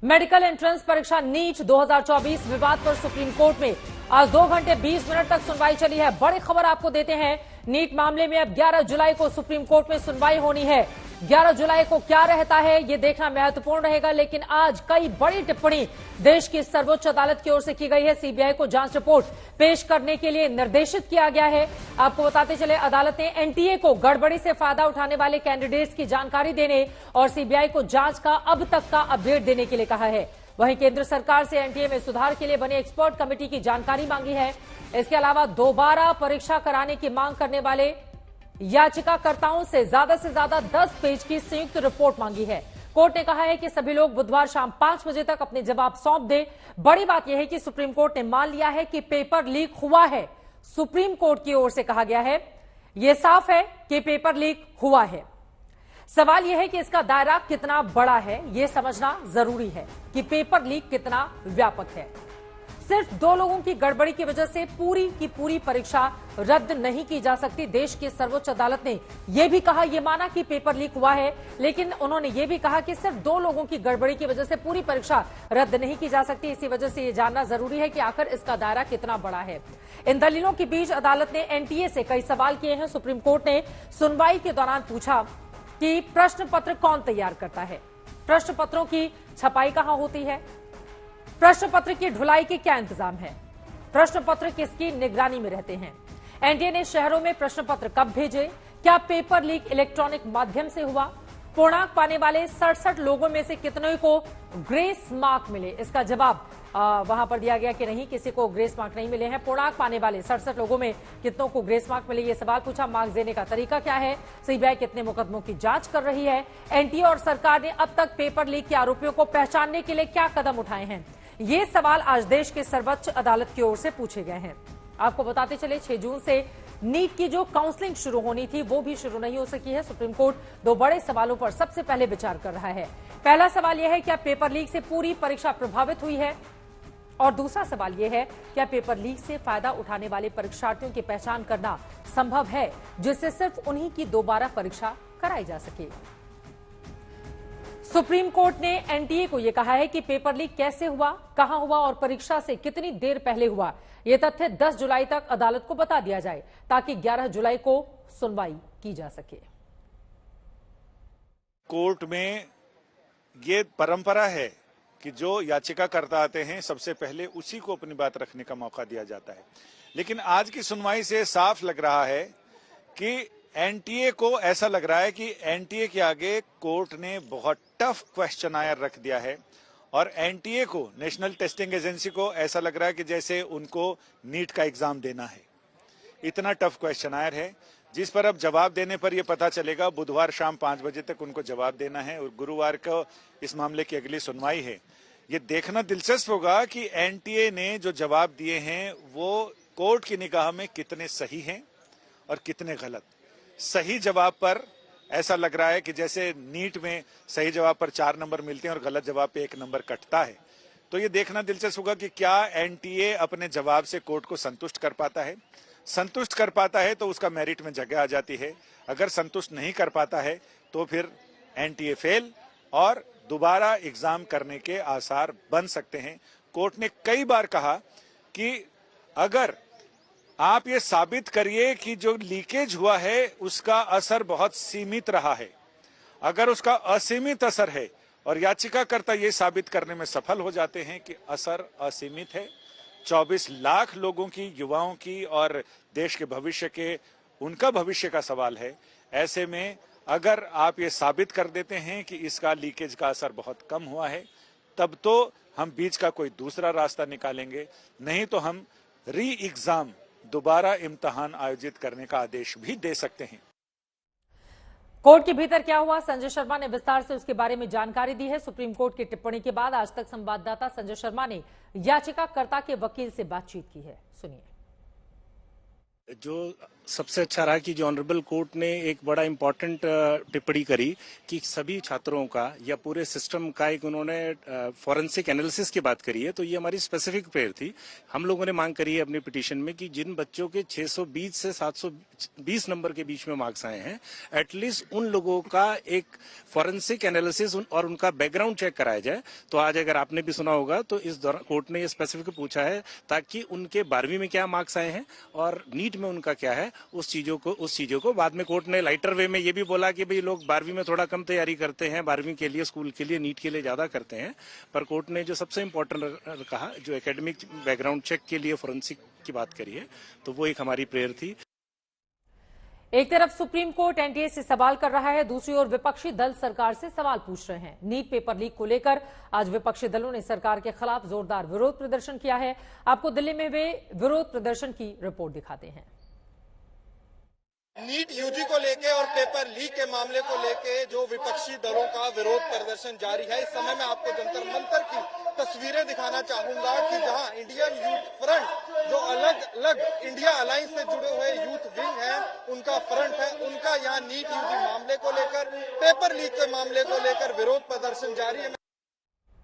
Medical entrance परीक्षा NEET 2024 विवाद पर सुप्रीम कोर्ट में आज 2 घंटे 20 मिनट तक सुनवाई चली है। बड़ी खबर आपको देते हैं, नीट मामले में अब 11 जुलाई को सुप्रीम कोर्ट में सुनवाई होनी है। 11 जुलाई को क्या रहता है ये देखना महत्वपूर्ण रहेगा, लेकिन आज कई बड़ी टिप्पणी देश की सर्वोच्च अदालत की ओर से की गई है। सीबीआई को जांच रिपोर्ट पेश करने के लिए निर्देशित किया गया है। आपको बताते चले, अदालत ने एनटीए को गड़बड़ी से फायदा उठाने वाले कैंडिडेट्स की जानकारी देने और सीबीआई को जांच का अब तक का अपडेट देने के लिए कहा है। वहीं केंद्र सरकार से एनटीए में सुधार के लिए बनी एक्सपर्ट कमेटी की जानकारी मांगी है। इसके अलावा दोबारा परीक्षा कराने की मांग करने वाले याचिकाकर्ताओं से ज्यादा 10 पेज की संयुक्त रिपोर्ट मांगी है। कोर्ट ने कहा है कि सभी लोग बुधवार शाम 5 बजे तक अपने जवाब सौंप दें। बड़ी बात यह है कि सुप्रीम कोर्ट ने मान लिया है कि पेपर लीक हुआ है। सुप्रीम कोर्ट की ओर से कहा गया है, यह साफ है कि पेपर लीक हुआ है। सवाल यह है कि इसका दायरा कितना बड़ा है, यह समझना जरूरी है कि पेपर लीक कितना व्यापक है। सिर्फ 2 लोगों की गड़बड़ी की वजह से पूरी की पूरी परीक्षा रद्द नहीं की जा सकती। देश की सर्वोच्च अदालत ने यह भी कहा, यह माना कि पेपर लीक हुआ है, लेकिन उन्होंने यह भी कहा कि सिर्फ 2 लोगों की गड़बड़ी की वजह से पूरी परीक्षा रद्द नहीं की जा सकती। इसी वजह से यह जानना जरूरी है कि आखिर इसका दायरा कितना बड़ा है। इन दलीलों के बीच अदालत ने एनटीए से कई सवाल किए हैं। सुप्रीम कोर्ट ने सुनवाई के दौरान पूछा कि प्रश्न पत्र कौन तैयार करता है, प्रश्न पत्रों की छपाई कहां होती है, प्रश्न पत्र की ढुलाई के क्या इंतजाम है, प्रश्न पत्र किसकी निगरानी में रहते हैं, एनटीए ने शहरों में प्रश्न पत्र कब भेजे, क्या पेपर लीक इलेक्ट्रॉनिक माध्यम से हुआ, पूर्णांक पाने वाले 67 लोगों में से कितने को ग्रेस मार्क मिले। इसका जवाब वहां पर दिया गया कि नहीं, किसी को ग्रेस मार्क नहीं मिले हैं। पूर्णांक पाने वाले 67 लोगों में कितनों को ग्रेस मार्क मिले, ये सवाल पूछा। मार्क्स देने का तरीका क्या है, सीबीआई कितने मुकदमों की जांच कर रही है, एनटीए और सरकार ने अब तक पेपर लीक के आरोपियों को पहचानने के लिए क्या कदम उठाए हैं, ये सवाल आज देश के सर्वोच्च अदालत की ओर से पूछे गए हैं। आपको बताते चले, 6 जून से नीट की जो काउंसलिंग शुरू होनी थी वो भी शुरू नहीं हो सकी है। सुप्रीम कोर्ट 2 बड़े सवालों पर सबसे पहले विचार कर रहा है। पहला सवाल यह है, क्या पेपर लीक से पूरी परीक्षा प्रभावित हुई है, और दूसरा सवाल यह है, क्या पेपर लीक से फायदा उठाने वाले परीक्षार्थियों की पहचान करना संभव है, जिससे सिर्फ उन्हीं की दोबारा परीक्षा कराई जा सके। सुप्रीम कोर्ट ने एनटीए को यह कहा है कि पेपर लीक कैसे हुआ, कहां हुआ और परीक्षा से कितनी देर पहले हुआ, यह तथ्य 10 जुलाई तक अदालत को बता दिया जाए, ताकि 11 जुलाई को सुनवाई की जा सके। कोर्ट में ये परंपरा है कि जो याचिकाकर्ता आते हैं सबसे पहले उसी को अपनी बात रखने का मौका दिया जाता है, लेकिन आज की सुनवाई से साफ लग रहा है कि एनटीए को ऐसा लग रहा है कि एनटीए के आगे कोर्ट ने बहुत टफ क्वेश्चनायर रख दिया है, और एनटीए को, नेशनल टेस्टिंग एजेंसी को, ऐसा लग रहा है कि जैसे उनको नीट का एग्जाम देना है। इतना टफ क्वेश्चनायर है जिस पर अब जवाब देने पर यह पता चलेगा। बुधवार शाम 5 बजे तक उनको जवाब देना है और गुरुवार को इस मामले की अगली सुनवाई है। ये देखना दिलचस्प होगा कि एनटीए ने जो जवाब दिए हैं वो कोर्ट की निगाह में कितने सही हैं और कितने गलत। सही जवाब पर ऐसा लग रहा है कि जैसे नीट में सही जवाब पर 4 नंबर मिलते हैं और गलत जवाब पे 1 नंबर कटता है। तो ये देखना दिलचस्प होगा कि क्या एनटीए अपने जवाब से कोर्ट को संतुष्ट कर पाता है। संतुष्ट कर पाता है तो उसका मेरिट में जगह आ जाती है, अगर संतुष्ट नहीं कर पाता है तो फिर एनटीए फेल और दोबारा एग्जाम करने के आसार बन सकते हैं। कोर्ट ने कई बार कहा कि अगर आप ये साबित करिए कि जो लीकेज हुआ है उसका असर बहुत सीमित रहा है, अगर उसका असीमित असर है और याचिकाकर्ता ये साबित करने में सफल हो जाते हैं कि असर असीमित है, 24 लाख लोगों की, युवाओं की और देश के भविष्य के, उनका भविष्य का सवाल है, ऐसे में अगर आप ये साबित कर देते हैं कि इसका लीकेज का असर बहुत कम हुआ है, तब तो हम बीच का कोई दूसरा रास्ता निकालेंगे, नहीं तो हम री एग्जाम, दोबारा इम्तिहान आयोजित करने का आदेश भी दे सकते हैं। कोर्ट के भीतर क्या हुआ, संजय शर्मा ने विस्तार से उसके बारे में जानकारी दी है। सुप्रीम कोर्ट की टिप्पणी के बाद आज तक संवाददाता संजय शर्मा ने याचिकाकर्ता के वकील से बातचीत की है, सुनिए। जो सबसे अच्छा रहा कि जो ऑनरेबल कोर्ट ने एक बड़ा इम्पोर्टेंट टिप्पणी करी कि सभी छात्रों का या पूरे सिस्टम का एक उन्होंने फॉरेंसिक एनालिसिस की बात करी है। तो ये हमारी स्पेसिफिक प्रेयर थी। हम लोगों ने मांग करी है अपनी पिटीशन में कि जिन बच्चों के 620 से 720 नंबर के बीच में मार्क्स आए हैं, एटलीस्ट उन लोगों का एक फॉरेंसिक एनालिसिस और उनका बैकग्राउंड चेक कराया जाए। तो आज अगर आपने भी सुना होगा तो इस दौरान कोर्ट ने ये स्पेसिफिक पूछा है ताकि उनके 12वीं में क्या मार्क्स आए हैं और नीट में उनका क्या है, उस चीजों को बाद में कोर्ट ने लाइटर वे में ये भी बोला कि भाई लोग 12वीं में थोड़ा कम तैयारी करते हैं, 12वीं के लिए स्कूल के लिए नीट के लिए ज्यादा करते हैं। पर कोर्ट ने जो सबसे इम्पोर्टेंट कहा, जो एकेडमिक बैकग्राउंड चेक के लिए फोरेंसिक की बात करी है, तो वो एक हमारी प्रेयर थी। एक तरफ सुप्रीम कोर्ट एनटीए से सवाल कर रहा है, दूसरी ओर विपक्षी दल सरकार से सवाल पूछ रहे हैं। नीट पेपर लीक को लेकर आज विपक्षी दलों ने सरकार के खिलाफ जोरदार विरोध प्रदर्शन किया है। आपको दिल्ली में वे विरोध प्रदर्शन की रिपोर्ट दिखाते हैं। नीट यूजी को लेके और पेपर लीक के मामले को लेके जो विपक्षी दलों का विरोध प्रदर्शन जारी है, इस समय मैं आपको जंतर मंतर की तस्वीरें दिखाना चाहूंगा कि जहां इंडियन यूथ फ्रंट जो अलग अलग इंडिया अलायंस से जुड़े हुए यूथ विंग है, उनका फ्रंट है, उनका यहाँ नीट यूजी मामले को लेकर, पेपर लीक के मामले को लेकर विरोध प्रदर्शन जारी है।